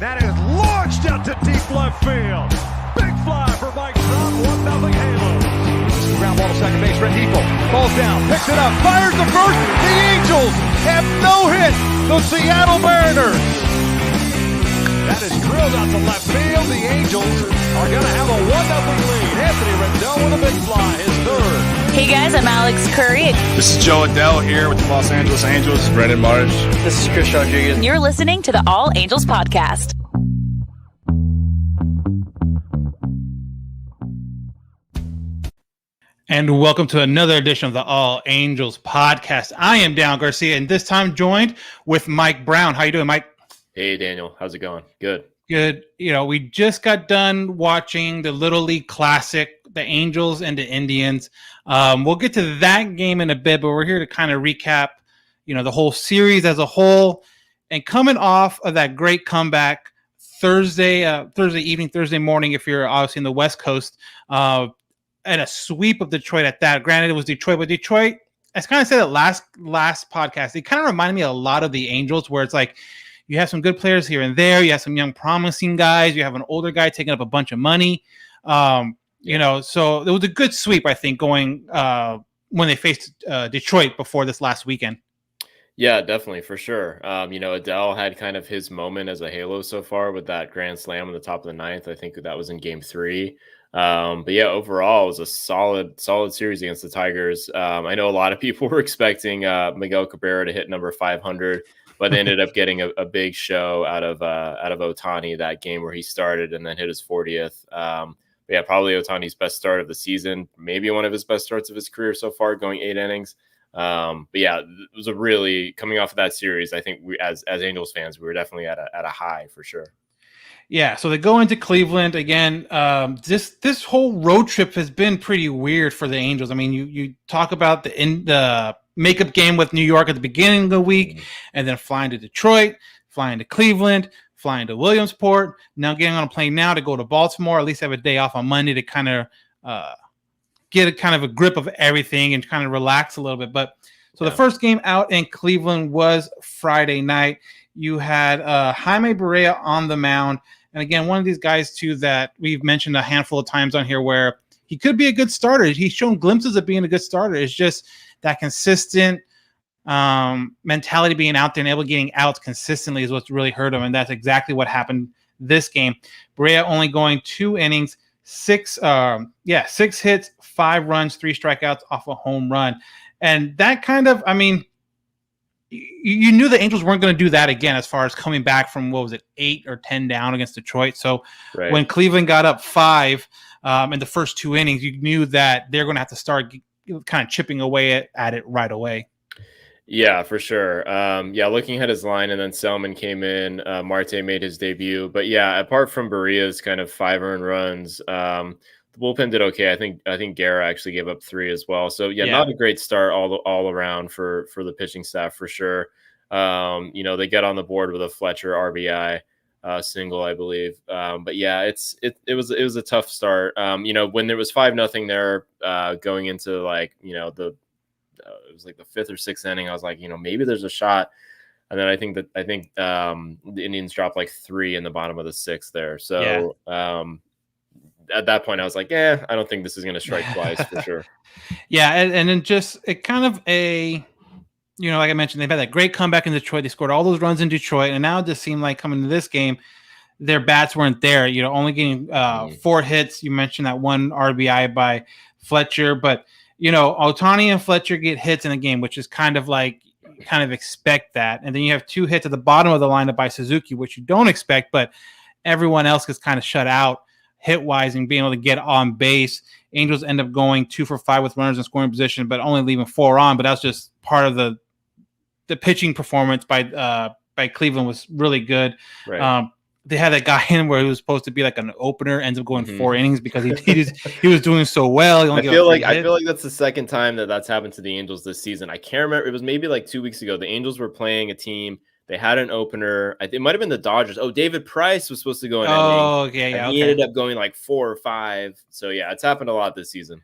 that is launched out to deep left field. Big fly for Mike Trout, 1-0 Halos. Ground ball to second base, Rendipo falls down, picks it up, fires the first. The Angels have no hit. The Seattle Mariners. That is drilled out to left field. The Angels are going to have a 1-0 lead. Anthony Rendell with a big fly, his third. Hey guys, I'm Alex Curry. This is Joe Adele here with the Los Angeles Angels. Brendan Marsh. This is Chris Rodriguez. And you're listening to the All Angels Podcast. And welcome to another edition of the All Angels Podcast. I am Dan Garcia, and this time joined with Mike Brown. How you doing, Mike? Hey, Daniel. How's it going? Good. Good. You know, we just got done watching the Little League Classic, the Angels and the Indians. We'll get to that game in a bit, but we're here to kind of recap, you know, the whole series as a whole. And coming off of that great comeback Thursday morning, if you're obviously in the West Coast, and a sweep of Detroit at that. Granted, it was Detroit, but Detroit, I kind of said it last podcast, it kind of reminded me a lot of the Angels, where it's like you have some good players here and there, you have some young promising guys, you have an older guy taking up a bunch of money. You know, so it was a good sweep, I think, going when they faced Detroit before this last weekend. Yeah, definitely, for sure. You know, Adele had kind of his moment as a Halo so far with that grand slam on the top of the ninth. I think that was in Game 3. But yeah, overall, it was a solid series against the Tigers. I know a lot of people were expecting Miguel Cabrera to hit number 500, but they ended up getting a big show out of Ohtani that game where he started and then hit his 40th. But yeah, probably Ohtani's best start of the season, maybe one of his best starts of his career so far, going 8 innings. But yeah, it was a really, coming off of that series, I think we as Angels fans, we were definitely at a high for sure. Yeah, so they go into Cleveland again. This whole road trip has been pretty weird for the Angels. I mean, you talk about the makeup game with New York at the beginning of the week, and then flying to Detroit, flying to Cleveland, flying to Williamsport, now getting on a plane now to go to Baltimore, at least have a day off on Monday to kind of get a kind of a grip of everything and kind of relax a little bit. But so the first game out in Cleveland was Friday night. You had Jaime Barria on the mound. And again, one of these guys, too, that we've mentioned a handful of times on here where he could be a good starter. He's shown glimpses of being a good starter. It's just that consistent mentality, being out there and able to getting outs consistently is what's really hurt him. And that's exactly what happened this game. Barria only going 2 innings, 6 hits, 5 runs, 3 strikeouts off a home run. And that kind of, I mean, you knew the Angels weren't going to do that again as far as coming back from, what was it, 8 or 10 down against Detroit. So when Cleveland got up 5 in the first 2 innings, you knew that they're going to have to start kind of chipping away at it right away. Yeah, for sure. Looking at his line, and then Selman came in. Marte made his debut. But yeah, apart from Barria's kind of 5 earned runs, the bullpen did okay. I think Guerra actually gave up 3 as well. So yeah, not a great start all around for the pitching staff for sure. You know, they get on the board with a Fletcher RBI single, I believe. But yeah, it was a tough start. You know, when there was 5-0 there going into, like, you know, it was like the 5th or 6th inning, I was like, you know, maybe there's a shot. And then I think the Indians dropped like 3 in the bottom of the 6th there. So at that point, I was like, I don't think this is going to strike twice for sure. Yeah, and then just it kind of a, you know, like I mentioned, they've had that great comeback in Detroit. They scored all those runs in Detroit, and now it just seemed like coming to this game, their bats weren't there. You know, only getting 4 hits. You mentioned that 1 RBI by Fletcher, but you know, Ohtani and Fletcher get hits in a game, which is kind of expect that, and then you have 2 hits at the bottom of the lineup by Suzuki, which you don't expect, but everyone else gets kind of shut out hit-wise and being able to get on base. Angels end up going 2 for 5 with runners in scoring position, but only leaving 4 on. But that's just part of the pitching performance by Cleveland was really good. Right. They had that guy in where he was supposed to be like an opener, ends up going 4 innings because he was doing so well. I feel like that's the second time that's happened to the Angels this season. I can't remember. It was maybe like 2 weeks ago. The Angels were playing a team. They had an opener. It might have been the Dodgers. Oh, David Price was supposed to go in. He ended up going like 4 or 5. So yeah, it's happened a lot this season.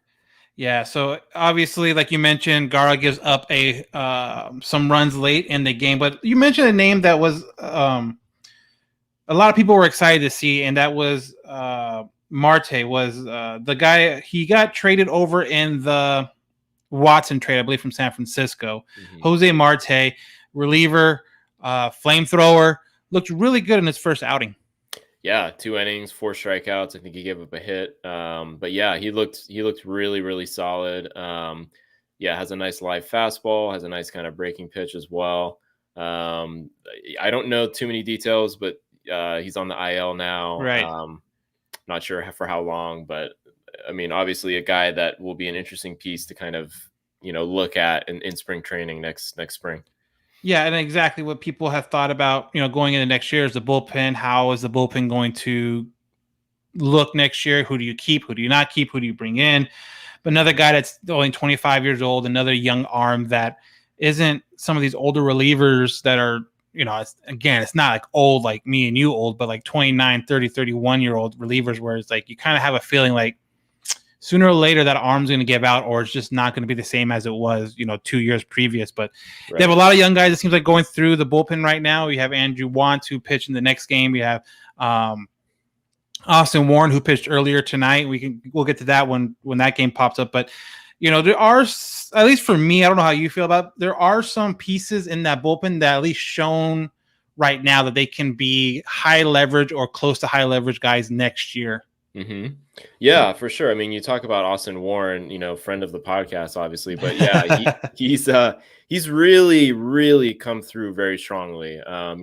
Yeah, so obviously, like you mentioned, Gara gives up some runs late in the game. But you mentioned a name that was a lot of people were excited to see, and that was Marte was the guy. He got traded over in the Watson trade, I believe, from San Francisco. Mm-hmm. Jose Marte, reliever, flamethrower, looked really good in his first outing. Yeah, 2 innings, 4 strikeouts. I think he gave up a hit. But yeah, he looked really, really solid. Has a nice live fastball, has a nice kind of breaking pitch as well. I don't know too many details, but he's on the IL now. Right. Not sure for how long, but I mean, obviously a guy that will be an interesting piece to kind of, look at in spring training next spring. Yeah, and exactly what people have thought about, going into next year is the bullpen. How is the bullpen going to look next year? Who do you keep? Who do you not keep? Who do you bring in? But another guy that's only 25 years old, another young arm that isn't some of these older relievers that are, it's not like old like me and you old, but like 29, 30, 31-year-old relievers where it's like you kind of have a feeling like sooner or later that arm's going to give out, or it's just not going to be the same as it was, 2 years previous. But They have a lot of young guys, it seems like, going through the bullpen right now. You have Andrew Want, who pitched in the next game. We have Austin Warren, who pitched earlier tonight. We'll get to that when that game pops up. But there are, at least for me, I don't know how you feel about it, there are some pieces in that bullpen that at least shown right now that they can be high leverage or close to high leverage guys next year. Mm-hmm. Yeah, for sure. I mean, you talk about Austin Warren, friend of the podcast, obviously, but yeah, he's really, really come through very strongly. I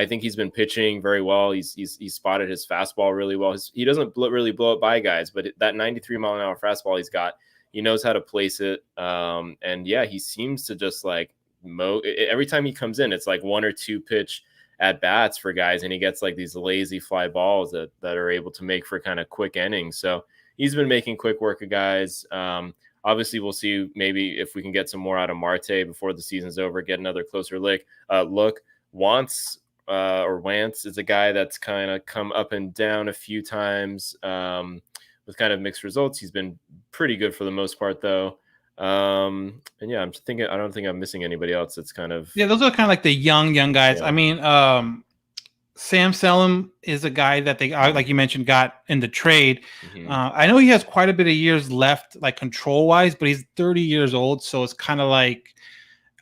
think he's been pitching very well. He's spotted his fastball really well. He doesn't really blow it by guys, but that 93-mile-an-hour fastball he's got, he knows how to place it. And yeah, he seems to just like every time he comes in, it's like 1 or 2 pitch at bats for guys, and he gets like these lazy fly balls that are able to make for kind of quick innings. So he's been making quick work of guys. Obviously, we'll see maybe if we can get some more out of Marte before the season's over, get another closer look. Wance is a guy that's kind of come up and down a few times with kind of mixed results. He's been pretty good for the most part, though. And yeah, I'm thinking, I don't think I'm missing anybody else. That's kind of, those are kind of like the young guys. Yeah. I mean, Sam Selim is a guy that they, like you mentioned, got in the trade. Mm-hmm. I know he has quite a bit of years left, like control wise, but he's 30 years old. So it's kind of like,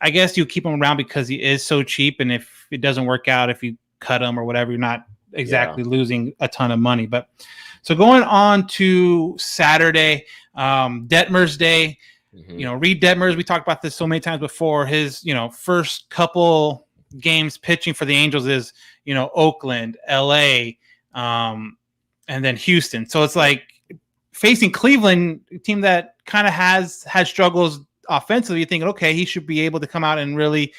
I guess you keep him around because he is so cheap. And if it doesn't work out, if you cut him or whatever, you're not exactly losing a ton of money. But so going on to Saturday, Detmer's Day. Mm-hmm. Reed Detmers, we talked about this so many times before. His, first couple games pitching for the Angels is, Oakland, LA, and then Houston. So it's like facing Cleveland, a team that kind of has had struggles offensively. You're thinking, okay, he should be able to come out and really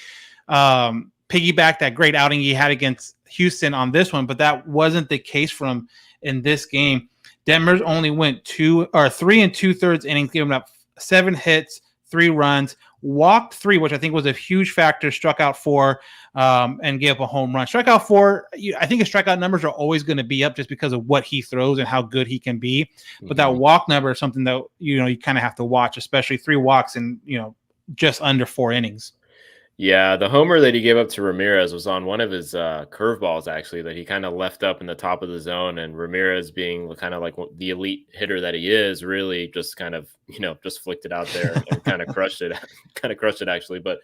piggyback that great outing he had against Houston on this one, but that wasn't the case for him in this game. Detmers only went 3 2/3 innings, giving up 7 hits, 3 runs, walked 3, which I think was a huge factor, struck out 4, and gave up a home run. Strikeout 4, I think his strikeout numbers are always going to be up just because of what he throws and how good he can be. Mm-hmm. But that walk number is something that, you kind of have to watch, especially 3 walks in, just under 4 innings. Yeah, the homer that he gave up to Ramirez was on one of his curveballs, actually, that he kind of left up in the top of the zone. And Ramirez, being kind of like the elite hitter that he is, really just kind of, just flicked it out there and kind of crushed it. Actually. But,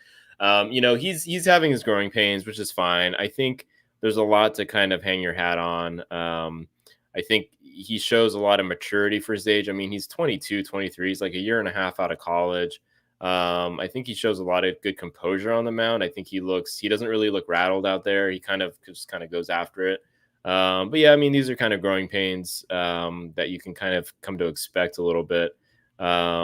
he's having his growing pains, which is fine. I think there's a lot to kind of hang your hat on. I think he shows a lot of maturity for his age. I mean, he's 22, 23. He's like a year and a half out of college. I think he shows a lot of good composure on the mound. I think he doesn't really look rattled out there. He just goes after it. But yeah, I mean, these are kind of growing pains that you can kind of come to expect a little bit out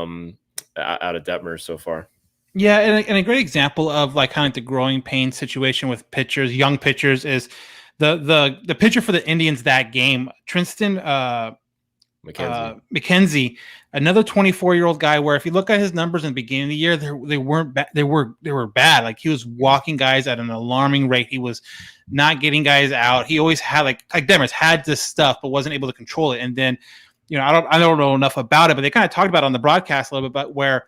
of Detmer so far. Yeah, and a great example of like kind of the growing pain situation with pitchers, young pitchers, is the pitcher for the Indians that game, Tristan McKenzie, another 24-year-old guy, where if you look at his numbers in the beginning of the year, they were bad. Like, he was walking guys at an alarming rate. He was not getting guys out. He always had like Demers had this stuff but wasn't able to control it. And then, I don't know enough about it, but they kind of talked about it on the broadcast a little bit, but where,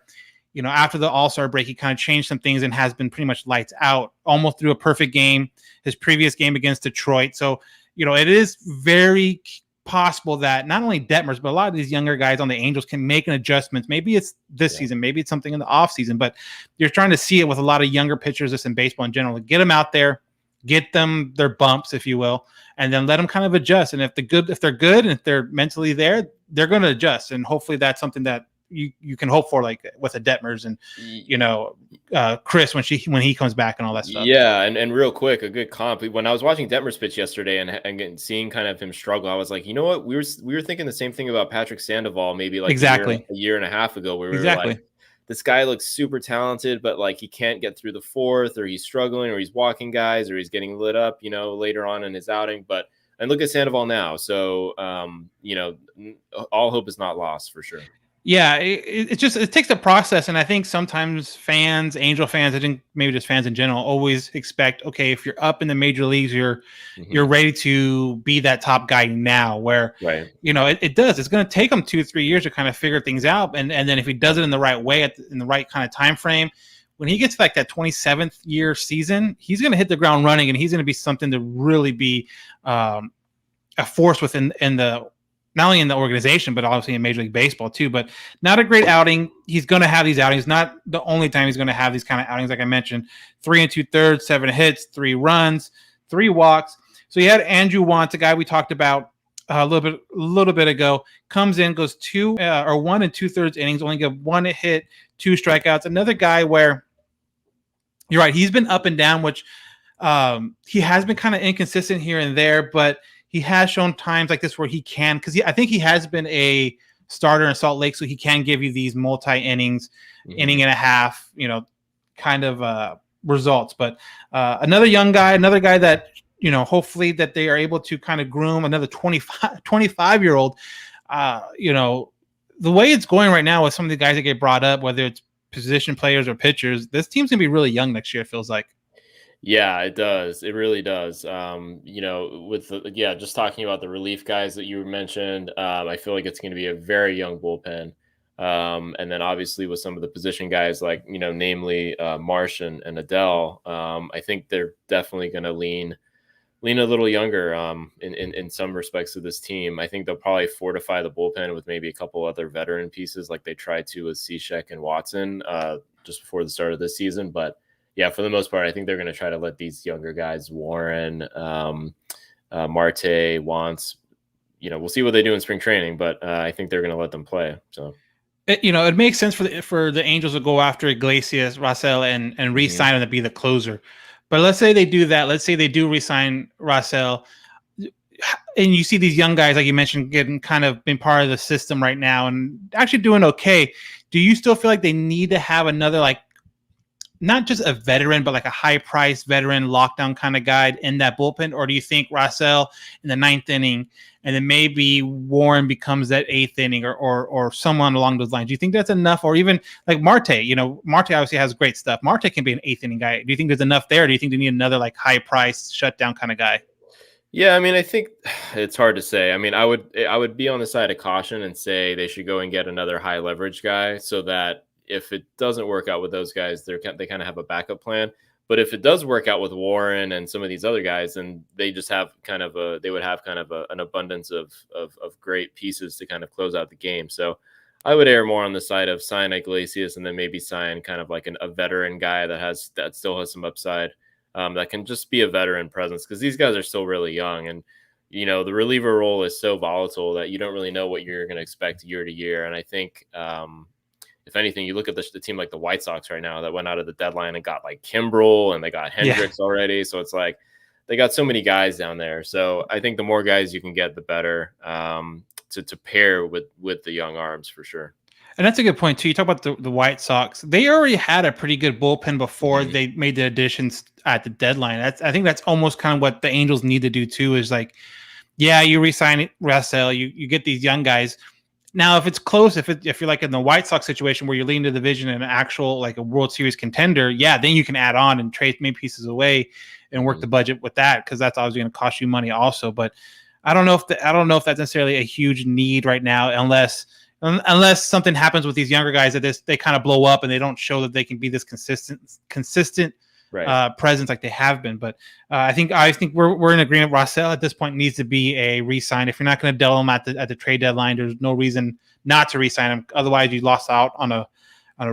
after the All-Star break, he kind of changed some things and has been pretty much lights out, almost through a perfect game, his previous game against Detroit. So it is very possible that not only Detmers, but a lot of these younger guys on the Angels can make an adjustment. Maybe it's this season, maybe it's something in the off season, but you're trying to see it with a lot of younger pitchers just in baseball in general. Get them out there, get them their bumps, if you will, and then let them kind of adjust. And if they're good and if they're mentally there, they're going to adjust. And hopefully that's something that you can hope for, like with the Detmers and Chris when he comes back and all that stuff. Yeah, and real quick, a good comp. When I was watching Detmers pitch yesterday and seeing kind of him struggle, I was like, you know what? We were thinking the same thing about Patrick Sandoval maybe like a year and a half ago, where we were like, this guy looks super talented, but like he can't get through the fourth, or he's struggling, or he's walking guys, or he's getting lit up, later on in his outing. And look at Sandoval now. So all hope is not lost for sure. Yeah, it takes a process, and I think sometimes Angel fans, I think maybe just fans in general, always expect, okay, if you're up in the major leagues, you're ready to be that top guy now. Where it does. It's going to take him 2-3 years to kind of figure things out, and then if he does it in the right way, in the right kind of time frame, when he gets to like that 27th year season, he's going to hit the ground running, and he's going to be something to really be a force within not only in the organization, but obviously in Major League Baseball too. But not a great outing. He's going to have these outings. Not the only time he's going to have these kind of outings. Like I mentioned, 3 2/3, 7 hits, 3 runs, 3 walks. So you had Andrew Wantz, a guy we talked about a little bit ago, comes in, goes 1 2/3 innings, only get 1 hit, 2 strikeouts. Another guy where you're right, he's been up and down, which he has been kind of inconsistent here and there, but he has shown times like this where he can, because I think he has been a starter in Salt Lake, so he can give you these multi-innings, inning and a half, kind of results. But another guy that, hopefully that they are able to kind of groom, another 25-year-old. The way it's going right now with some of the guys that get brought up, whether it's position players or pitchers, this team's going to be really young next year, it feels like. Yeah, it does. It really does. Just talking about the relief guys that you mentioned, I feel like it's going to be a very young bullpen. And then obviously with some of the position guys like, namely Marsh and Adele, I think they're definitely going to lean a little younger in some respects of this team. I think they'll probably fortify the bullpen with maybe a couple other veteran pieces like they tried to with Cishek and Watson just before the start of this season. But yeah, for the most part, I think they're going to try to let these younger guys, Warren, Marte, Wantz, we'll see what they do in spring training, but I think they're going to let them play. So, it makes sense for the Angels to go after Iglesias, Raisel, and re-sign him to be the closer. But let's say they do that. Let's say they do re-sign Raisel, and you see these young guys, like you mentioned, getting kind of been part of the system right now and actually doing okay. Do you still feel like they need to have another, like, not just a veteran, but like a high-priced veteran lockdown kind of guy in that bullpen? Or do you think Raisel in the 9th inning, and then maybe Warren becomes that 8th inning or someone along those lines? Do you think that's enough? Or even like Marte, Marte obviously has great stuff. Marte can be an 8th inning guy. Do you think there's enough there? Or do you think they need another like high-priced shutdown kind of guy? Yeah, I mean, I think it's hard to say. I mean, I would be on the side of caution and say they should go and get another high leverage guy so that if it doesn't work out with those guys, they kind of have a backup plan. But if it does work out with Warren and some of these other guys, then they just have an abundance of great pieces to kind of close out the game. So I would err more on the side of sign Iglesias and then maybe sign kind of like a veteran guy that still has some upside, that can just be a veteran presence, because these guys are still really young, and the reliever role is so volatile that you don't really know what you're going to expect year to year. And I think if anything, you look at the team like the White Sox right now that went out of the deadline and got like Kimbrel, and they got Hendricks already. So it's like they got so many guys down there. So I think the more guys you can get, the better, to pair with the young arms for sure. And that's a good point too. You talk about the White Sox. They already had a pretty good bullpen before they made the additions at the deadline. I think that's almost kind of what the Angels need to do too, is like, yeah, you re-sign Raisel, you get these young guys. Now, if it's close, if you're like in the White Sox situation where you're leading the division in an actual like a World Series contender, yeah, then you can add on and trade maybe pieces away and work the budget with that, because that's obviously going to cost you money also. But I don't know if that's necessarily a huge need right now, unless something happens with these younger guys that they kind of blow up and they don't show that they can be this consistent Right. presence like they have been. But I think we're in agreement. Rossell at this point needs to be a re-sign. If you're not going to deal him at the trade deadline, there's no reason not to re-sign him. Otherwise, you lost out on a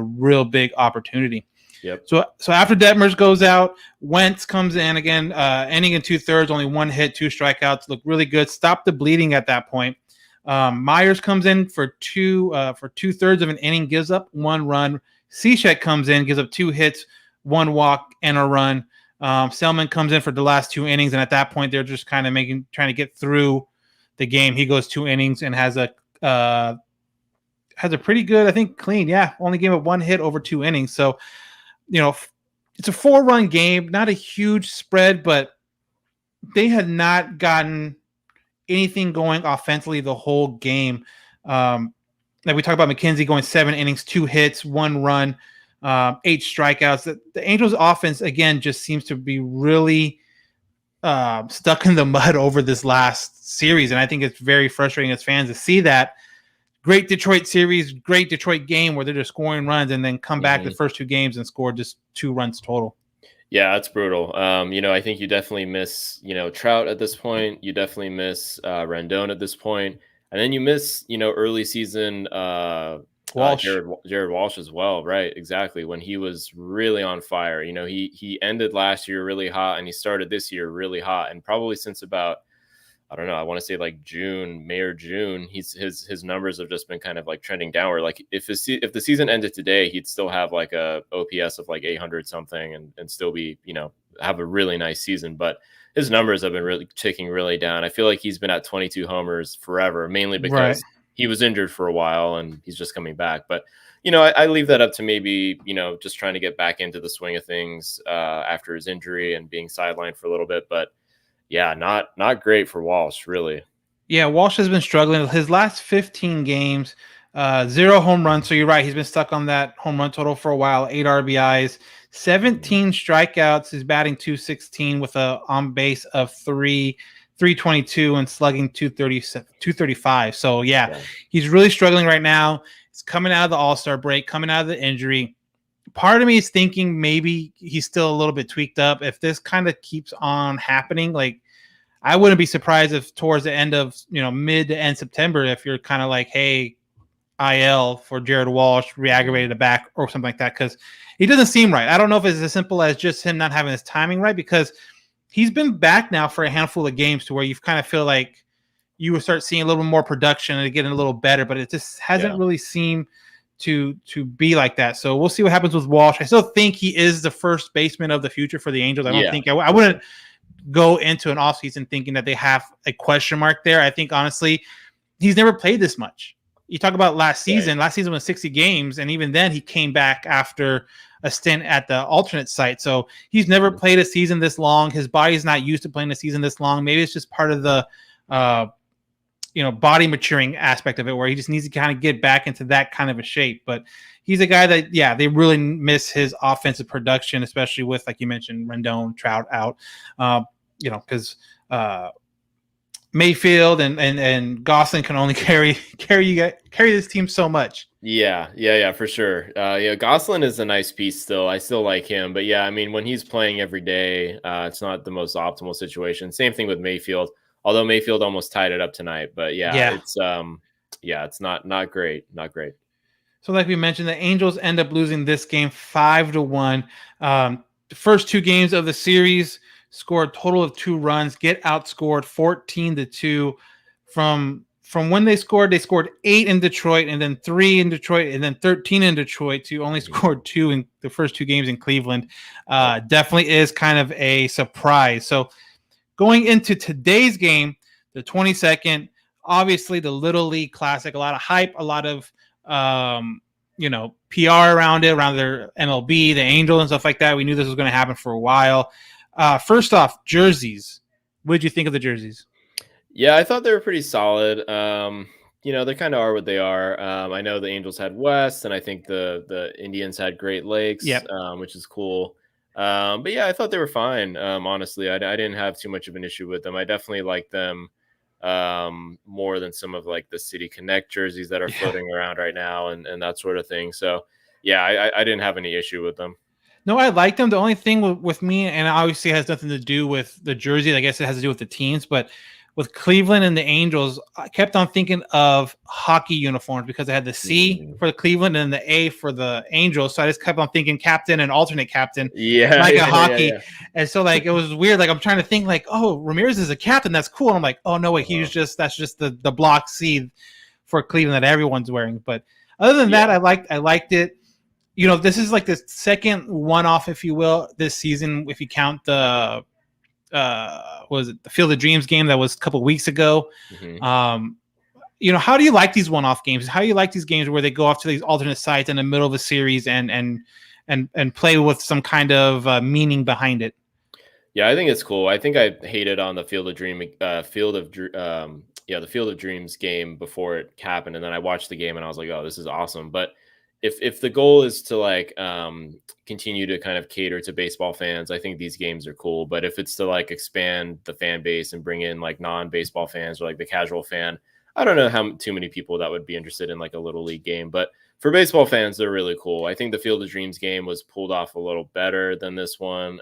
real big opportunity. Yep. So after Detmers goes out, Wentz comes in again, ending in 2/3, only 1 hit, 2 strikeouts, look really good. Stop the bleeding at that point. Myers comes in for 2/3 of an inning, gives up 1 run. Cishek comes in, gives up 2 hits, 1 walk, and a run. Selman comes in for the last 2 innings, and at that point, they're just kind of trying to get through the game. He goes 2 innings and has a pretty good, I think, clean. Yeah, only gave up 1 hit over 2 innings. So, it's a 4-run game, not a huge spread, but they had not gotten anything going offensively the whole game. Like we talked about McKenzie going 7 innings, 2 hits, 1 run, 8 strikeouts. The Angels offense, again, just seems to be really stuck in the mud over this last series. And I think it's very frustrating as fans to see that. Great Detroit series, great Detroit game where they're just scoring runs and then come back the first 2 games and score just 2 runs total. Yeah, that's brutal. I think you definitely miss, Trout at this point. You definitely miss Rendon at this point. And then you miss, early season Walsh. Jared Walsh as well. Right. Exactly. When he was really on fire, he ended last year really hot and he started this year really hot. And probably since about, I don't know, I want to say like May or June, his numbers have just been kind of like trending downward. Like if the season ended today, he'd still have like a OPS of like 800 something and still be, have a really nice season. But his numbers have been really ticking really down. I feel like he's been at 22 homers forever, mainly because he was injured for a while and he's just coming back. But, I leave that up to maybe, just trying to get back into the swing of things after his injury and being sidelined for a little bit. But yeah, not great for Walsh, really. Yeah, Walsh has been struggling. His last 15 games, 0 home runs. So you're right. He's been stuck on that home run total for a while, 8 RBIs, 17 strikeouts. He's batting .216 with a on base of 322 and slugging 235. So yeah, he's really struggling right now. He's coming out of the All-Star break, coming out of the injury. Part of me is thinking maybe he's still a little bit tweaked up. If this kind of keeps on happening, like I wouldn't be surprised if towards the end of, mid to end September, if you're kind of like, hey, IL for Jared Walsh, re-aggravated a back or something like that, because he doesn't seem right. I don't know if it's as simple as just him not having his timing right, because he's been back now for a handful of games to where you kind of feel like you will start seeing a little more production and getting a little better, but it just hasn't really seemed to be like that. So we'll see what happens with Walsh. I still think he is the first baseman of the future for the Angels. I don't think I wouldn't go into an offseason thinking that they have a question mark there. I think honestly, he's never played this much. You talk about last season. Last season was 60 games, and even then he came back after a stint at the alternate site. So he's never played a season this long. His body's not used to playing a season this long. Maybe it's just part of the body maturing aspect of it, where he just needs to kind of get back into that kind of a shape. But he's a guy that, they really miss his offensive production, especially with, like you mentioned, Rendon, Trout out, because Mayfield and Gosselin can only carry this team so much. Yeah, for sure. Gosselin is a nice piece still. I still like him, but yeah, I mean, when he's playing every day, it's not the most optimal situation. Same thing with Mayfield. Although Mayfield almost tied it up tonight, but it's not great. So like we mentioned, the Angels end up losing this game 5-1. The first 2 games of the series scored a total of 2 runs, get outscored 14-2. From when they scored 8 in Detroit, and then 3 in Detroit, and then 13 in Detroit, to only scored 2 in the first 2 games in Cleveland. Definitely is kind of a surprise. So going into today's game, the 22nd, obviously the Little League Classic, a lot of hype, a lot of PR around it, around their MLB, the Angels and stuff like that. We knew this was going to happen for a while. First off, jerseys. What did you think of the jerseys? Yeah, I thought they were pretty solid. They kind of are what they are. I know the Angels had West, and I think the Indians had Great Lakes, which is cool. But yeah, I thought they were fine. Honestly, I didn't have too much of an issue with them. I definitely like them more than some of like the City Connect jerseys that are floating around right now and that sort of thing. So yeah, I didn't have any issue with them. No, I like them. The only thing with me, and obviously it has nothing to do with the jersey. I guess it has to do with the teams, but with Cleveland and the Angels, I kept on thinking of hockey uniforms because I had the C Mm. for the Cleveland and the A for the Angels. So I just kept on thinking captain and alternate captain, Yeah, like a yeah, hockey. yeah. And so like it was weird. Like I'm trying to think like, oh, Ramirez is a captain. That's cool. And I'm like, oh no, wait, that's just the block C for Cleveland that everyone's wearing. But other than that, Yeah. I liked it. This is like the second one-off, if you will, this season. If you count the was it the Field of Dreams game that was a couple weeks ago. Mhm. How do you like these one-off games? How do you like these games where they go off to these alternate sites in the middle of a series and play with some kind of meaning behind it? Yeah, I think it's cool. I think I hated on the the Field of Dreams game before it happened, and then I watched the game and I was like, oh, this is awesome. But if the goal is to like continue to kind of cater to baseball fans, I think these games are cool. But if it's to like expand the fan base and bring in like non-baseball fans or like the casual fan, I don't know how too many people that would be interested in like a little league game. But for baseball fans, they're really cool. I think the Field of Dreams game was pulled off a little better than this one.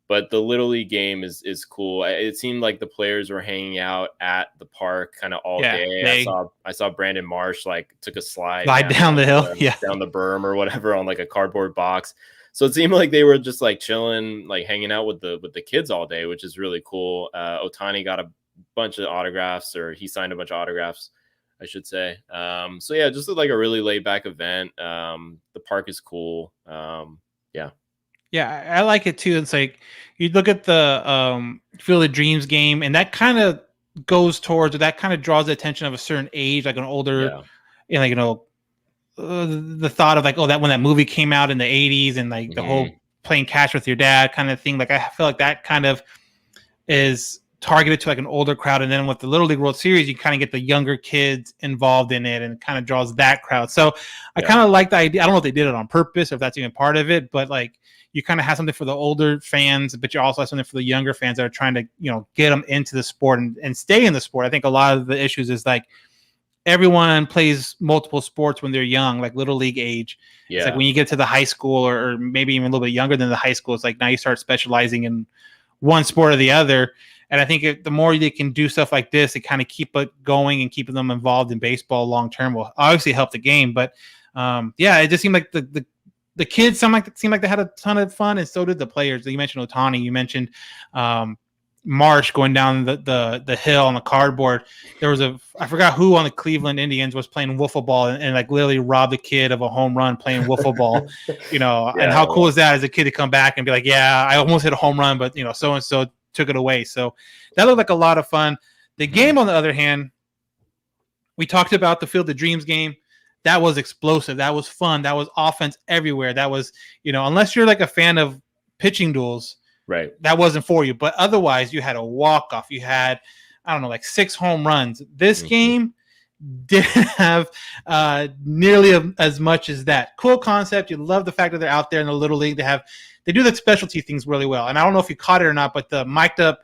But the Little League game is cool. It seemed like the players were hanging out at the park kind of all day. I saw Brandon Marsh like took a slide Down the hill, down the berm or whatever on like a cardboard box. So it seemed like they were just like chilling, like hanging out with the kids all day, which is really cool. Ohtani got a bunch of autographs, or he signed a bunch of autographs, I should say. So yeah, just like a really laid back event. The park is cool. Yeah. Yeah, I like it too. It's like you look at the Field of Dreams game, and that kind of goes towards, or that kind of draws the attention of a certain age, like an older, the thought of like, oh, that when that movie came out in the 80s and like the whole playing catch with your dad kind of thing. Like I feel like that kind of is targeted to like an older crowd. And then with the Little League World Series, you kind of get the younger kids involved in it and it kind of draws that crowd. So I kind of like the idea. I don't know if they did it on purpose or if that's even part of it, but like you kind of have something for the older fans, but you also have something for the younger fans that are trying to, get them into the sport and stay in the sport. I think a lot of the issues is like everyone plays multiple sports when they're young, like Little League age. Yeah. It's like when you get to the high school or maybe even a little bit younger than the high school, it's like now you start specializing in one sport or the other. And I think the more they can do stuff like this, it kind of keep it going and keeping them involved in baseball long term will obviously help the game. But it just seemed like the kids seemed like they had a ton of fun, and so did the players. You mentioned Ohtani, you mentioned Marsh going down the hill on the cardboard. There was I forgot who on the Cleveland Indians was playing wiffle ball and like literally robbed a kid of a home run playing wiffle ball, and how cool is that as a kid to come back and be like, yeah, I almost hit a home run, but so-and-so took it away. So that looked like a lot of fun. The game, on the other hand, we talked about the Field of Dreams game. That was explosive. That was fun. That was offense everywhere. That was, unless you're like a fan of pitching duels, right, that wasn't for you. But otherwise, you had a walk-off. You had, I don't know, like 6 home runs. This game didn't have nearly as much as that. Cool concept. You love the fact that they're out there in the Little League. They do the specialty things really well. And I don't know if you caught it or not, but the mic'd up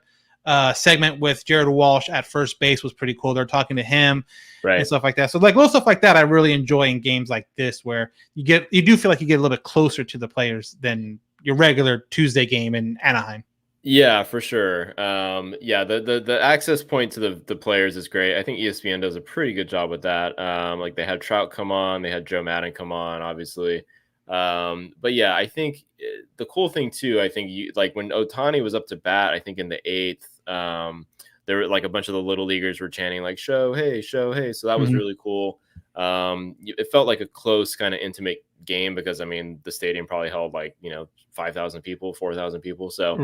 segment with Jared Walsh at first base was pretty cool. They're talking to him and stuff like that. So like little stuff like that I really enjoy in games like this, where you do feel like you get a little bit closer to the players than your regular Tuesday game in Anaheim. Yeah, for sure. The access point to the players is great. I think ESPN does a pretty good job with that. Like they had Trout come on, they had Joe Madden come on, obviously. But yeah, I think the cool thing too, I think like when Ohtani was up to bat, I think in the 8th, there were like a bunch of the little leaguers were chanting like show hey. So that was really cool. It felt like a close kind of intimate game because I mean the stadium probably held like 5,000 people, 4,000 people. So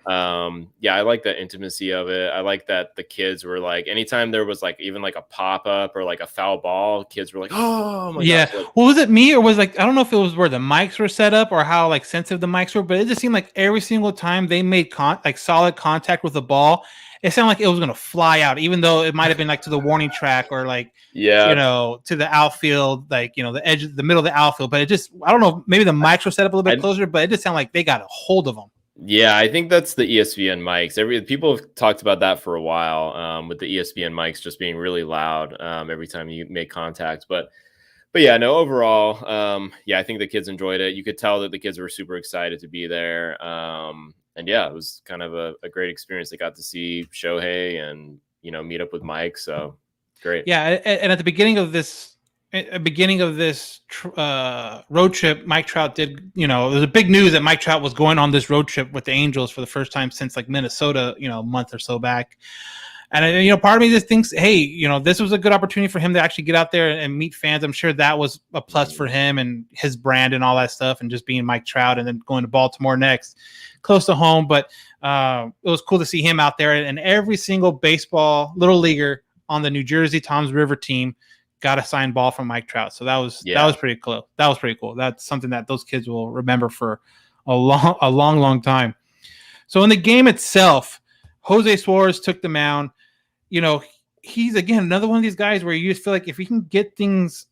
I like that intimacy of it. I like that the kids were like, anytime there was like even like a pop up or like a foul ball, kids were like, oh my gosh. Like, well, was it me or was like I don't know if it was where the mics were set up or how like sensitive the mics were, but it just seemed like every single time they made solid contact with the ball, it sounded like it was going to fly out, even though it might have been like to the warning track or like, to the outfield, like, the edge, the middle of the outfield. But it just, I don't know, maybe the mics were set up a little bit closer, but it just sounded like they got a hold of them. Yeah, I think that's the ESPN mics. People have talked about that for a while with the ESPN mics just being really loud every time you make contact. But but yeah, no, overall, I think the kids enjoyed it. You could tell that the kids were super excited to be there. And yeah, it was kind of a great experience. They got to see Shohei and, meet up with Mike. So great. Yeah. And at the beginning of this, road trip, Mike Trout did, there was a big news that Mike Trout was going on this road trip with the Angels for the first time since like Minnesota, a month or so back. And, part of me just thinks, hey, this was a good opportunity for him to actually get out there and meet fans. I'm sure that was a plus for him and his brand and all that stuff, and just being Mike Trout and then going to Baltimore next, close to home. But it was cool to see him out there. And every single baseball little leaguer on the New Jersey Toms River team got a signed ball from Mike Trout. So that was pretty cool. That was pretty cool. That's something that those kids will remember for a long time. So in the game itself, Jose Suarez took the mound. He's, again, another one of these guys where you just feel like if he can get things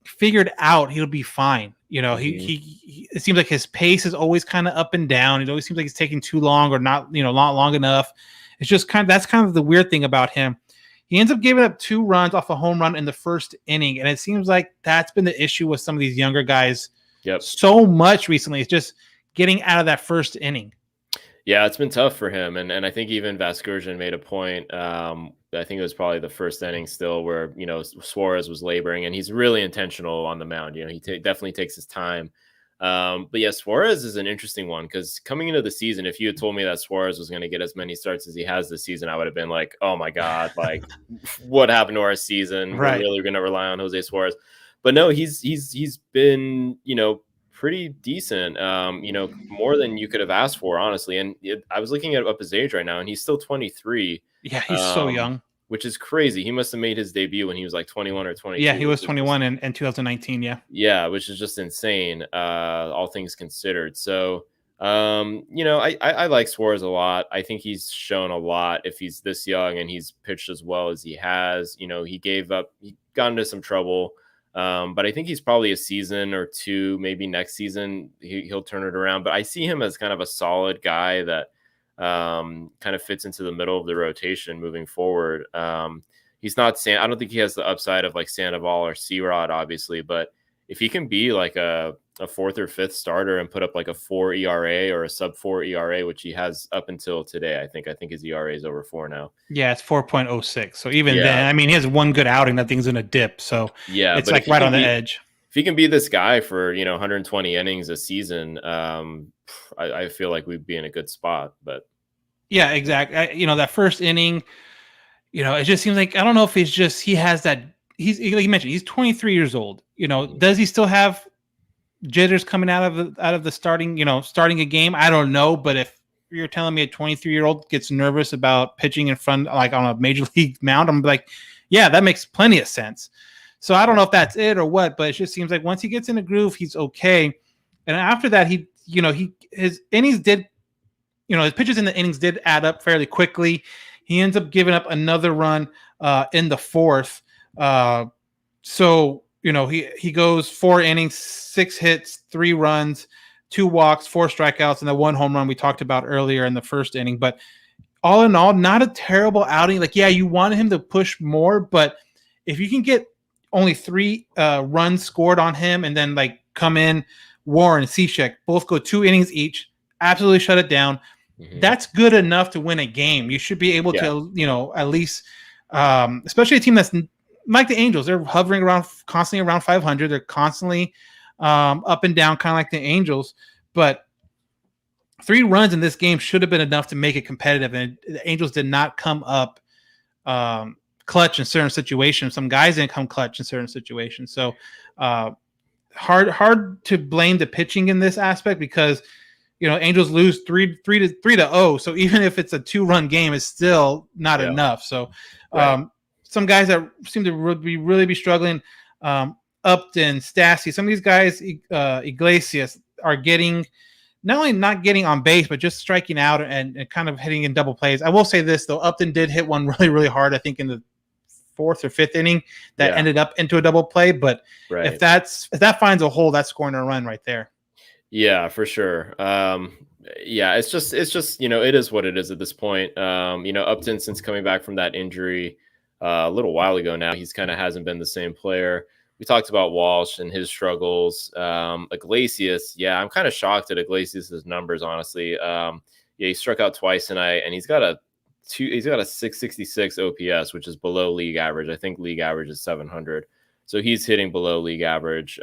figured out, he'll be fine. He it seems like his pace is always kind of up and down. It always seems like he's taking too long or not long enough. It's just that's kind of the weird thing about him. He ends up giving up 2 runs off a home run in the first inning, and it seems like that's been the issue with some of these younger guys so much recently. It's just getting out of that first inning. Yeah, it's been tough for him. And I think even Vasgersian made a point. I think it was probably the first inning still where, Suarez was laboring, and he's really intentional on the mound. He definitely takes his time. But yeah, Suarez is an interesting one because coming into the season, if you had told me that Suarez was going to get as many starts as he has this season, I would have been like, oh my God, like what happened to our season? Right. We're really going to rely on Jose Suarez. But no, he's been, pretty decent, more than you could have asked for, honestly. And I was looking up his age right now, and he's still 23. Yeah, he's so young. Which is crazy. He must have made his debut when he was like 21 or 22. Yeah, he was 21 in 2019, yeah. Yeah, which is just insane, all things considered. So, I like Suarez a lot. I think he's shown a lot if he's this young and he's pitched as well as he has. He got into some trouble. But I think he's probably a season or two, maybe next season, he'll turn it around. But I see him as kind of a solid guy that kind of fits into the middle of the rotation moving forward. He's not I don't think he has the upside of like Sandoval or C-Rod, obviously, but if he can be like a 4th or 5th starter and put up like a 4 ERA or a sub 4 ERA, which he has up until today, I think his ERA is over 4 now. Yeah, it's 4.06. So even then, I mean, he has one good outing, that thing's in a dip. So yeah, it's like right on the edge. If he can be this guy for 120 innings a season, I feel like we'd be in a good spot. But yeah, exactly. That first inning, it just seems like, I don't know if he has that. He's, like you mentioned, he's 23 years old. Does he still have jitters coming out of the starting a game? I don't know, but if you're telling me a 23-year-old gets nervous about pitching in front, like on a major league mound, I'm like, yeah, that makes plenty of sense. So I don't know if that's it or what, but it just seems like once he gets in a groove, he's okay. And after that, his innings did, his pitches in the innings did add up fairly quickly. He ends up giving up another run in the 4th. So he goes 4 innings, 6 hits, 3 runs, 2 walks, 4 strikeouts, and the 1 home run we talked about earlier in the first inning. But all in all, not a terrible outing. Like, yeah, you wanted him to push more, but if you can get only 3 runs scored on him and then like come in, Warren, Cishek, both go 2 innings each, absolutely shut it down. Mm-hmm. That's good enough to win a game. You should be able to, at least, especially a team that's like the Angels, they're hovering constantly around 500. They're constantly up and down, kind of like the Angels. But 3 runs in this game should have been enough to make it competitive. And the Angels did not come up clutch in certain situations. Some guys didn't come clutch in certain situations. So hard to blame the pitching in this aspect because Angels lose 3-0. So even if it's a 2-run game, it's still not enough. So. Right. Some guys that seem to really be struggling, Upton, Stassi, some of these guys, Iglesias, are getting not only not getting on base, but just striking out and kind of hitting in double plays. I will say this, though. Upton did hit one really, really hard, I think, in the 4th or 5th inning that ended up into a double play. But if that finds a hole, that's scoring a run right there. Yeah, for sure. It's just it is what it is at this point. Upton, since coming back from that injury, a little while ago now, he's kind of hasn't been the same player. we talked about Walsh and his struggles. Iglesias, yeah, I'm kind of shocked at Iglesias' numbers, honestly. Yeah, he struck out twice tonight, and he's got a 666 OPS, which is below league average. I think league average is 700, so he's hitting below league average.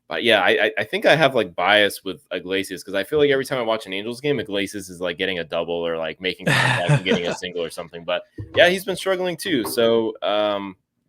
But yeah, I think I have like bias with Iglesias because I feel like every time I watch an Angels game, Iglesias is like getting a double or like making contact and getting a single or something. But yeah, he's been struggling too. So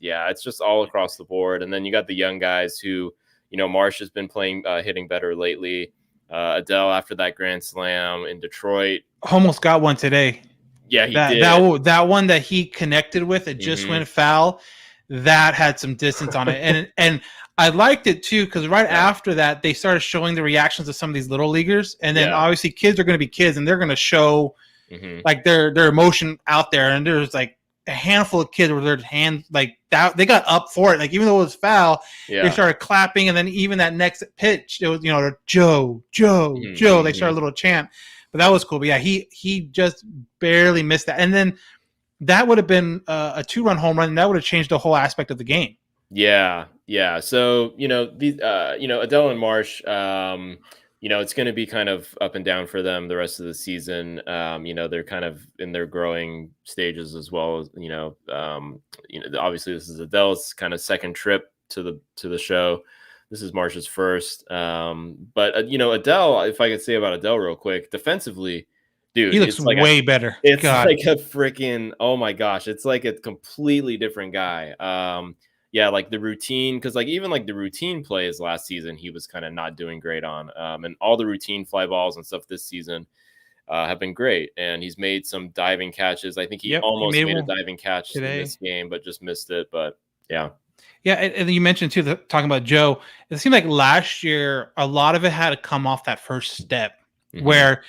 yeah, it's just all across the board. And then you got the young guys who, Marsh has been playing, hitting better lately. Adele after that grand slam in Detroit. Almost got one today. Yeah, he did. That one that he connected with, it just went foul. That had some distance on it. And I liked it too, because after that, they started showing the reactions of some of these little leaguers. And then obviously kids are going to be kids and they're going to show like their emotion out there. And there's like a handful of kids where their hands like that, they got up for it. Like even though it was foul, they started clapping. And then even that next pitch, it was, Joe, they started a little chant. But that was cool. But yeah, he just barely missed that. And then that would have been a 2-run home run. And that would have changed the whole aspect of the game. Yeah. So, Adele and Marsh, it's going to be kind of up and down for them the rest of the season. They're kind of in their growing stages as well. Obviously this is Adele's kind of second trip to the show. This is Marsh's first. But Adele, if I could say about Adele real quick, defensively, dude, he looks like way better. It's like a freaking, oh my gosh, it's like a completely different guy. Yeah, like the routine, because like even like the routine plays last season, he was kind of not doing great on. And all the routine fly balls and stuff this season have been great. And he's made some diving catches. I think he almost made a diving catch today in this game, but just missed it. But yeah. Yeah, and you mentioned too, talking about Joe, it seemed like last year a lot of it had to come off that first step, where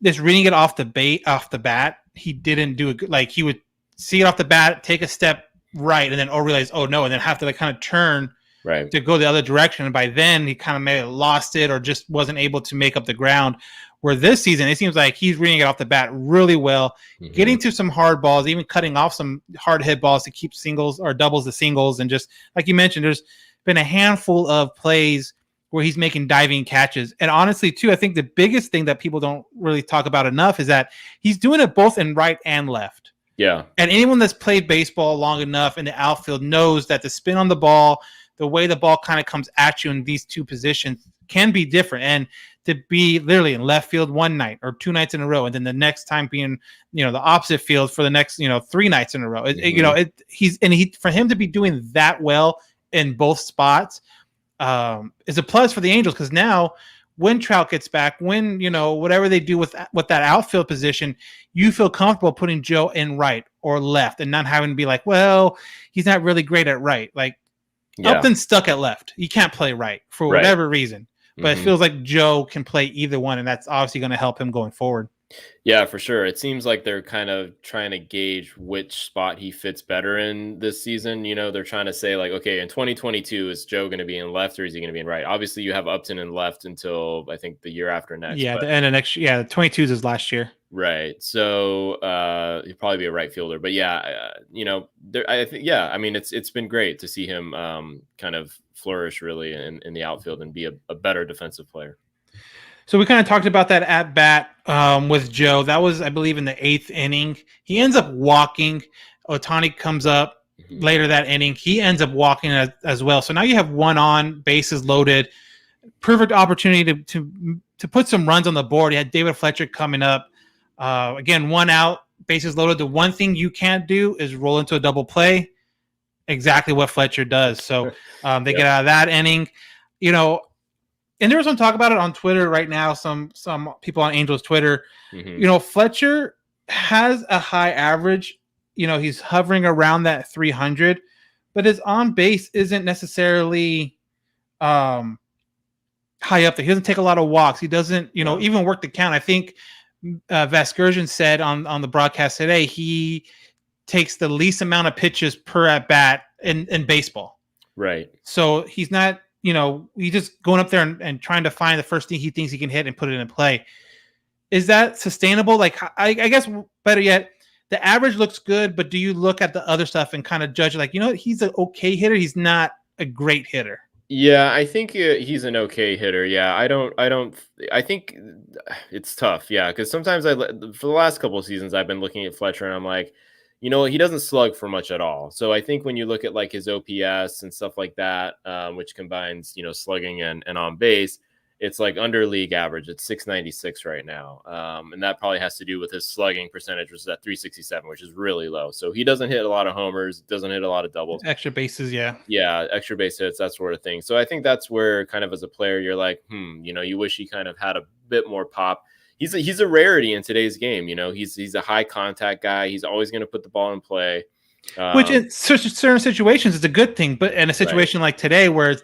just reading it off the bat, he didn't do it. Like he would see it off the bat, take a step right, and then realize, oh no, and then have to like kind of turn to go the other direction. And by then he kind of may have lost it or just wasn't able to make up the ground. Where this season, it seems like he's reading it off the bat really well, getting to some hard balls, even cutting off some hard hit balls to keep singles or doubles the singles. And just like you mentioned, there's been a handful of plays where he's making diving catches. And honestly, too, I think the biggest thing that people don't really talk about enough is that he's doing it both in right and left. Yeah. And anyone that's played baseball long enough in the outfield knows that the spin on the ball, the way the ball kind of comes at you in these two positions can be different. And to be literally in left field one night or 2 nights in a row, and then the next time being, the opposite field for the next, 3 nights in a row. For him to be doing that well in both spots is a plus for the Angels, because now when Trout gets back, when whatever they do with that outfield position, you feel comfortable putting Joe in right or left and not having to be like, well, he's not really great at right. Like Upton's stuck at left. He can't play right for whatever reason. But it feels like Joe can play either one, and that's obviously going to help him going forward. Yeah, for sure. It seems like they're kind of trying to gauge which spot he fits better in this season. They're trying to say like, okay, in 2022, is Joe going to be in left or is he going to be in right? Obviously, you have Upton in left until I think the year after next. Yeah, the end of next year. Yeah, the 22s is last year. Right. So he'll probably be a right fielder. But yeah, I think, I mean, it's been great to see him kind of flourish really in the outfield and be a better defensive player. So we kind of talked about that at bat with Joe. That was, I believe, in the 8th inning. He ends up walking. Ohtani comes up later that inning. He ends up walking as well. So now you have one on, bases loaded. Perfect opportunity to put some runs on the board. You had David Fletcher coming up. Again, one out, bases loaded. The one thing you can't do is roll into a double play. Exactly what Fletcher does. So they get out of that inning. And there's some talk about it on Twitter right now. Some people on Angels Twitter. Fletcher has a high average. He's hovering around that 300, but his on base isn't necessarily high up there. He doesn't take a lot of walks. He doesn't, even work the count. I think Vasgersian said on the broadcast today he takes the least amount of pitches per at bat in baseball. Right. So he's not. He's just going up there and trying to find the first thing he thinks he can hit and put it in play. Is that sustainable? Like, I guess better yet, the average looks good, but do you look at the other stuff and kind of judge like, he's an okay hitter. He's not a great hitter. Yeah, I think he's an okay hitter. Yeah, I think it's tough. Yeah, because sometimes for the last couple of seasons, I've been looking at Fletcher and I'm like, he doesn't slug for much at all. So I think when you look at like his OPS and stuff like that, which combines, slugging and on base, it's like under league average. It's 696 right now. And that probably has to do with his slugging percentage, which is at 367, which is really low. So he doesn't hit a lot of homers, doesn't hit a lot of doubles. Extra bases, yeah. Yeah, extra base hits, that sort of thing. So I think that's where kind of as a player, you're like, you wish he kind of had a bit more pop. He's a rarity in today's game. He's a high contact guy. He's always going to put the ball in play. Which in certain situations is a good thing, but in a situation like today where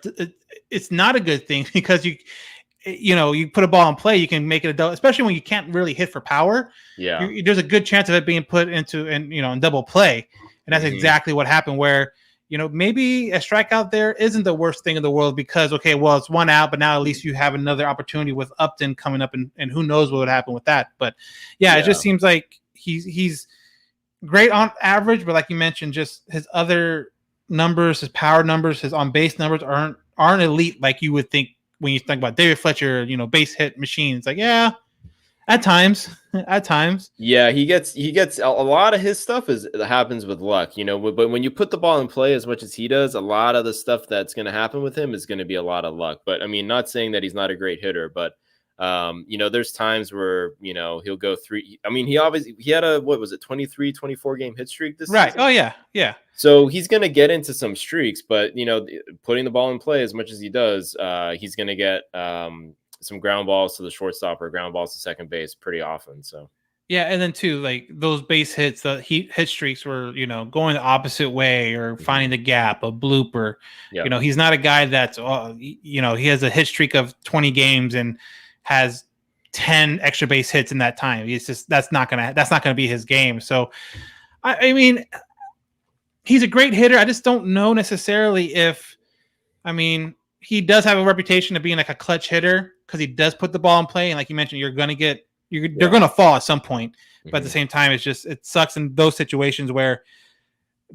it's not a good thing because you put a ball in play, you can make it a double, especially when you can't really hit for power. Yeah, there's a good chance of it being put into in double play, and that's exactly what happened. Where maybe a strikeout there isn't the worst thing in the world because it's one out, but now at least you have another opportunity with Upton coming up, and who knows what would happen with that. But yeah, it just seems like he's great on average, but like you mentioned, just his other numbers, his power numbers, his on base numbers aren't elite like you would think when you think about David Fletcher, base hit machine. It's like, yeah, at times. Yeah, he gets a lot of his stuff happens with luck, but when you put the ball in play as much as he does, a lot of the stuff that's going to happen with him is going to be a lot of luck. But I mean, not saying that he's not a great hitter, but there's times where, he'll go three. I mean, he had a, 23, 24 game hit streak this right. season? Oh yeah. Yeah. So he's going to get into some streaks, but putting the ball in play as much as he does, he's going to get some ground balls to the shortstop or ground balls to second base pretty often. So yeah, and then too, like those base hits, the hit streaks were going the opposite way or finding the gap, a blooper. Yep. He's not a guy that's he has a hit streak of 20 games and has 10 extra base hits in that time. It's just that's not gonna be his game. So I mean, he's a great hitter. I just don't know necessarily if, he does have a reputation of being like a clutch hitter because he does put the ball in play. And like you mentioned, they're going to fall at some point. But at the same time, it sucks in those situations where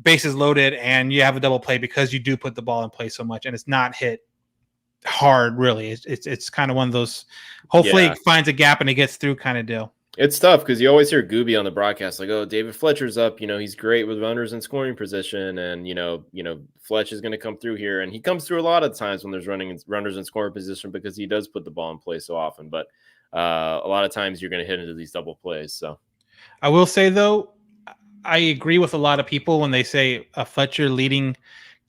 bases loaded and you have a double play because you do put the ball in play so much and it's not hit hard, really. It's kind of one of those, hopefully it finds a gap and it gets through kind of deal. It's tough because you always hear Gooby on the broadcast like, "Oh, David Fletcher's up. He's great with runners in scoring position, and Fletch is going to come through here." And he comes through a lot of times when there's runners in scoring position because he does put the ball in play so often. But a lot of times you're going to hit into these double plays. So I will say though, I agree with a lot of people when they say a Fletcher leading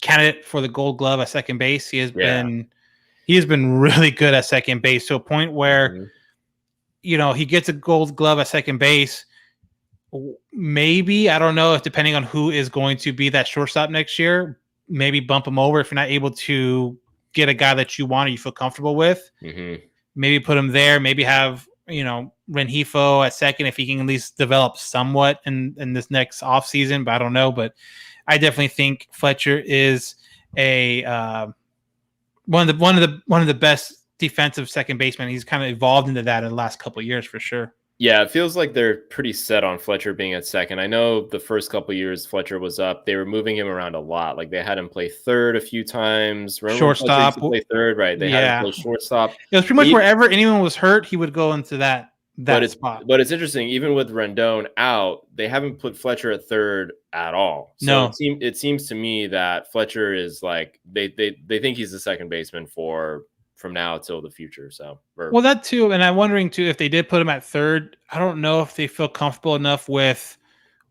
candidate for the Gold Glove at second base. He has been really good at second base to a point where. He gets a Gold Glove at second base. Maybe, I don't know if depending on who is going to be that shortstop next year, maybe bump him over if you're not able to get a guy that you want or you feel comfortable with. Mm-hmm. Maybe put him there. Maybe have, Rengifo at second if he can at least develop somewhat in this next offseason, but I don't know. But I definitely think Fletcher is one of the best defensive second baseman. He's kind of evolved into that in the last couple of years for sure. Yeah, it feels like they're pretty set on Fletcher being at second. I know the first couple of years Fletcher was up, they were moving him around a lot. Like they had him play third a few times. Remember shortstop. Play third, right? They had him play shortstop. It was pretty much wherever anyone was hurt, he would go into that spot. But it's interesting, even with Rendon out, they haven't put Fletcher at third at all. So it seems to me that Fletcher is like they think he's the second baseman from now till the future. Well, that too, and I'm wondering too if they did put him at third. I don't know if they feel comfortable enough with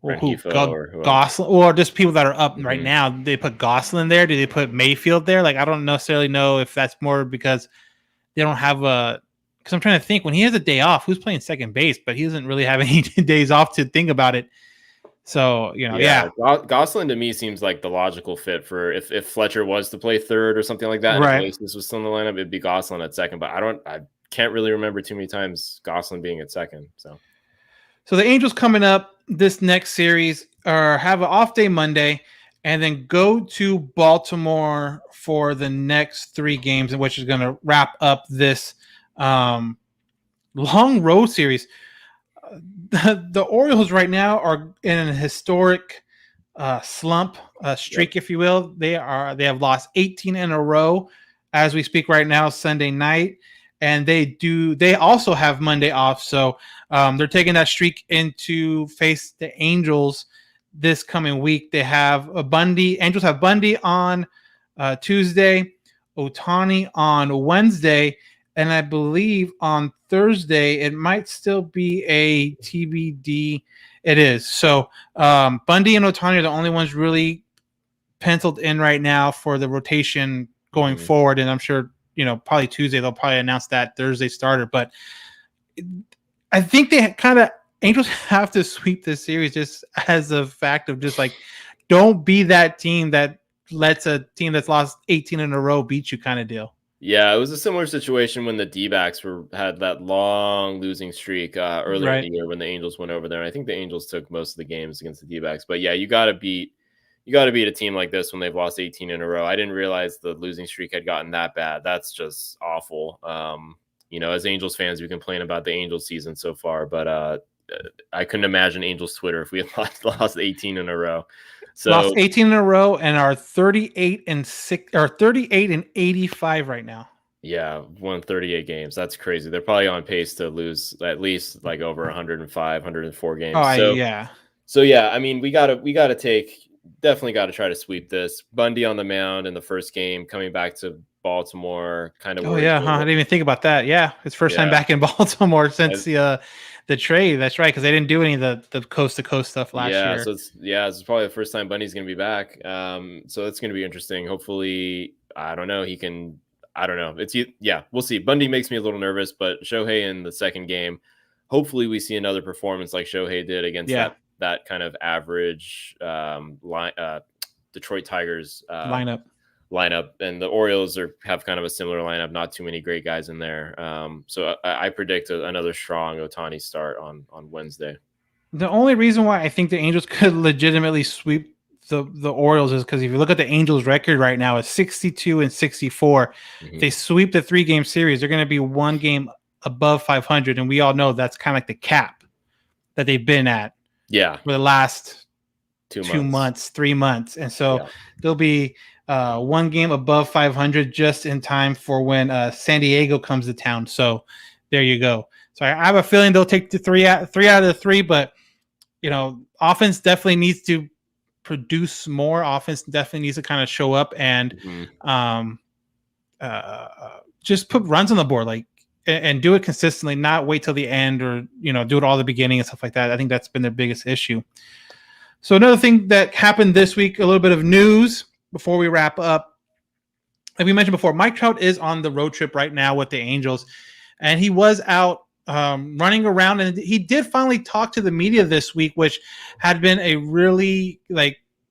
Gosselin or just people that are up right now. They put Gosselin there. Do they put Mayfield there? Like I don't necessarily know if that's more because they don't have a. Because I'm trying to think when he has a day off, who's playing second base, but he doesn't really have any days off to think about it. So, Gosselin to me seems like the logical fit for if Fletcher was to play third or something like that. And right. If Laces was still in the lineup, it'd be Gosselin at second. But I can't really remember too many times Gosselin being at second. So the Angels coming up this next series have an off day Monday and then go to Baltimore for the next 3 games, which is going to wrap up this long road series. The Orioles right now are in a historic slump streak, if you will. They have lost 18 in a row as we speak right now, Sunday night, and they also have Monday off, so they're taking that streak into face the Angels this coming week. They have Angels have Bundy on Tuesday, Ohtani on Wednesday, and I believe on Thursday it might still be a TBD. It is. So Bundy and Ohtani are the only ones really penciled in right now for the rotation going forward. And I'm sure, probably Tuesday, they'll probably announce that Thursday starter. But I think they Angels have to sweep this series just as a fact of just like, don't be that team that lets a team that's lost 18 in a row beat you kind of deal. Yeah, it was a similar situation when the D-backs had that long losing streak earlier in the year when the Angels went over there. And I think the Angels took most of the games against the D-backs. But yeah, you got to beat a team like this when they've lost 18 in a row. I didn't realize the losing streak had gotten that bad. That's just awful. As Angels fans, we complain about the Angels season so far, but I couldn't imagine Angels Twitter if we had lost 18 in a row. So lost 18 in a row and are 38 and 85 right now. Yeah, won 38 games. That's crazy. They're probably on pace to lose at least like over 105, 104 games. So yeah, I mean, we definitely got to try to sweep this. Bundy on the mound in the first game, coming back to Baltimore, kind of. Oh yeah, I didn't even think about that. Yeah, his first time back in Baltimore since the trade. That's right, because they didn't do any of the coast to coast stuff last year. So it's probably the first time Bundy's going to be back. So it's going to be interesting. Hopefully, I don't know. We'll see. Bundy makes me a little nervous, but Shohei in the second game, hopefully we see another performance like Shohei did against that kind of average Detroit Tigers lineup. And the Orioles have kind of a similar lineup, not too many great guys in there. So I predict another strong Ohtani start on Wednesday. The only reason why I think the Angels could legitimately sweep the Orioles is because if you look at the Angels record right now, it's 62 and 64. If they sweep the 3-game series, they're going to be one game above 500. And we all know that's kind of like the cap that they've been at for the last 2 months, 3 months. And so they'll be one game above 500 just in time for when San Diego comes to town. So there you go. So I have a feeling they'll take the three out of the 3, but offense definitely needs to produce more. Offense definitely needs to kind of show up and just put runs on the board, and do it consistently, not wait till the end or do it all the beginning and stuff like that. I think that's been their biggest issue. So another thing that happened this week, a little bit of news before we wrap up. Like we mentioned before, Mike Trout is on the road trip right now with the Angels, and he was out running around, and he did finally talk to the media this week, which had been a really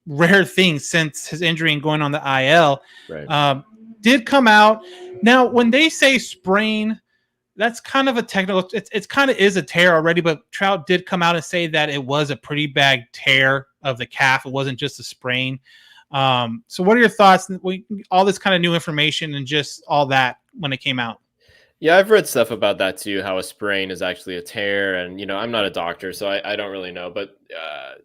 rare thing since his injury and going on the IL. Right. Did come out. Now, when they say sprain, that's kind of a technical. It's kind of is a tear already, but Trout did come out and say that it was a pretty bad tear of the calf. It wasn't just a sprain. So what are your thoughts? All this kind of new information and just all that when it came out. Yeah, I've read stuff about that too, how a sprain is actually a tear. And, I'm not a doctor, so I don't really know. But,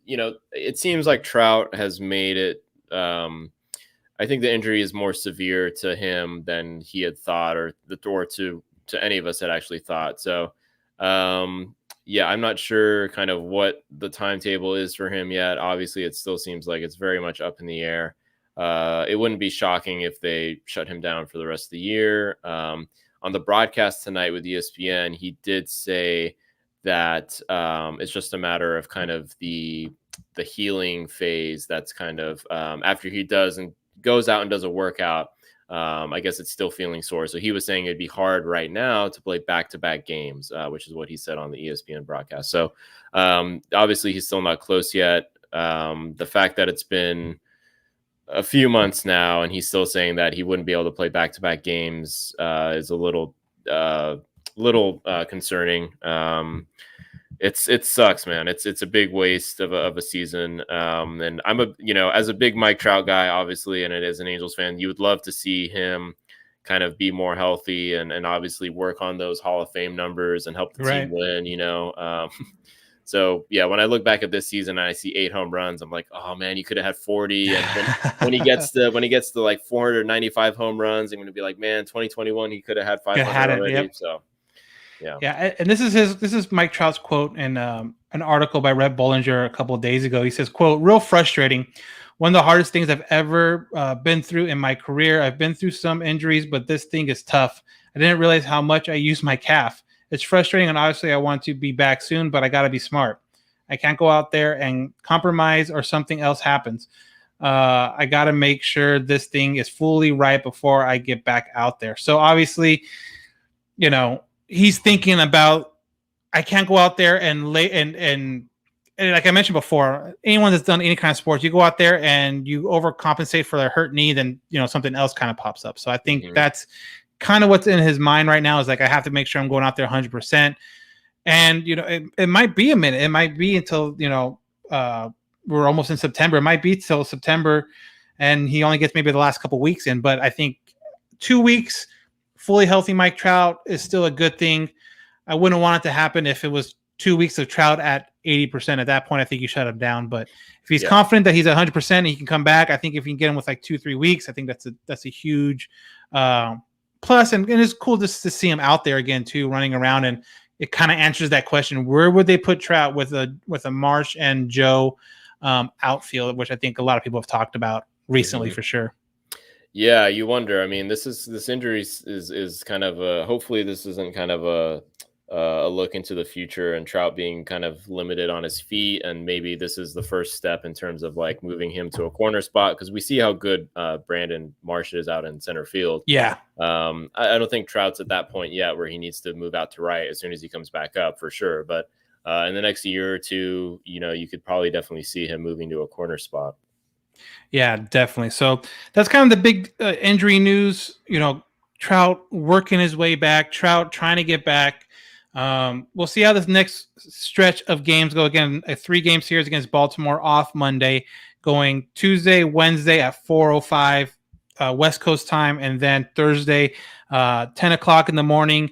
it seems like Trout has made it. I think the injury is more severe to him than he had thought or to any of us had actually thought. So, I'm not sure kind of what the timetable is for him yet. Obviously, it still seems like it's very much up in the air. It wouldn't be shocking if they shut him down for the rest of the year. On the broadcast tonight with ESPN, he did say that it's just a matter of kind of the healing phase. That's kind of after he goes out and does a workout. I guess it's still feeling sore. So he was saying it'd be hard right now to play back-to-back games, which is what he said on the ESPN broadcast. So obviously he's still not close yet. The fact that it's been a few months now and he's still saying that he wouldn't be able to play back-to-back games is a little concerning. It sucks, man. It's a big waste of a season. And I'm as a big Mike Trout guy, obviously, and it is an Angels fan, you would love to see him kind of be more healthy and obviously work on those Hall of Fame numbers and help the team win, So yeah, when I look back at this season and I see 8 home runs, I'm like, oh man, you could have had 40. And when he gets to like 495 home runs, I'm going to be like, man, 2021 he could have had 500 already. Yep. So yeah. And this is Mike Trout's quote in an article by Rhett Bollinger a couple of days ago. He says, quote, "Real frustrating. One of the hardest things I've ever been through in my career. I've been through some injuries, but this thing is tough. I didn't realize how much I use my calf. It's frustrating, and obviously I want to be back soon, but I got to be smart. I can't go out there and compromise or something else happens. I got to make sure this thing is fully right before I get back out there." So obviously, you know, he's thinking about, I can't go out there and like I mentioned before, anyone that's done any kind of sports, you go out there and you overcompensate for their hurt knee, then, you know, something else kind of pops up. So I think that's kind of what's in his mind right now, is like, I have to make sure I'm going out there 100%. And, you know, it might be a minute. It might be until, you know, we're almost in September. It might be till September, and he only gets maybe the last couple weeks in. But I think 2 weeks, fully healthy Mike Trout is still a good thing. I wouldn't want it to happen if it was 2 weeks of Trout at 80%. At that point, I think you shut him down. But if he's confident that he's 100% and he can come back, I think if you can get him with like 2-3 weeks, I think that's a huge plus. And it's cool just to see him out there again too, running around. And it kind of answers that question: where would they put Trout with a Marsh and Joe outfield, which I think a lot of people have talked about recently for sure. Yeah, you wonder. I mean, this injury is kind of hopefully this isn't kind of a look into the future and Trout being kind of limited on his feet, and maybe this is the first step in terms of like moving him to a corner spot, because we see how good Brandon Marsh is out in center field. Yeah. I don't think Trout's at that point yet where he needs to move out to right as soon as he comes back up, for sure. But in the next year or two, you know, you could probably definitely see him moving to a corner spot. Yeah, definitely. So that's kind of the big injury news. You know, Trout working his way back, Trout trying to get back. We'll see how this next stretch of games go. Again, a 3-game series against Baltimore off Monday, going Tuesday, Wednesday at 4:05 West Coast time, and then Thursday, 10 o'clock in the morning,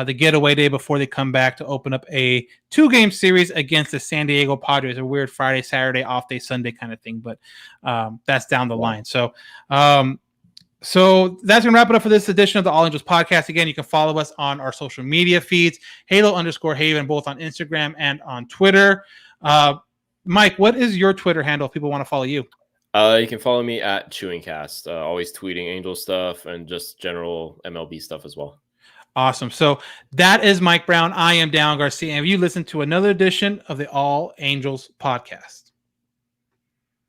the getaway day before they come back to open up a 2-game series against the San Diego Padres. A weird Friday, Saturday, off day, Sunday kind of thing, but that's down the line. So that's going to wrap it up for this edition of the All Angels podcast. Again, you can follow us on our social media feeds, Halo_Haven, both on Instagram and on Twitter. Mike, what is your Twitter handle if people want to follow you? You can follow me at ChewingCast, always tweeting Angel stuff and just general MLB stuff as well. Awesome. So that is Mike Brown. I am Dallin Garcia, and you listen to another edition of the All Angels podcast.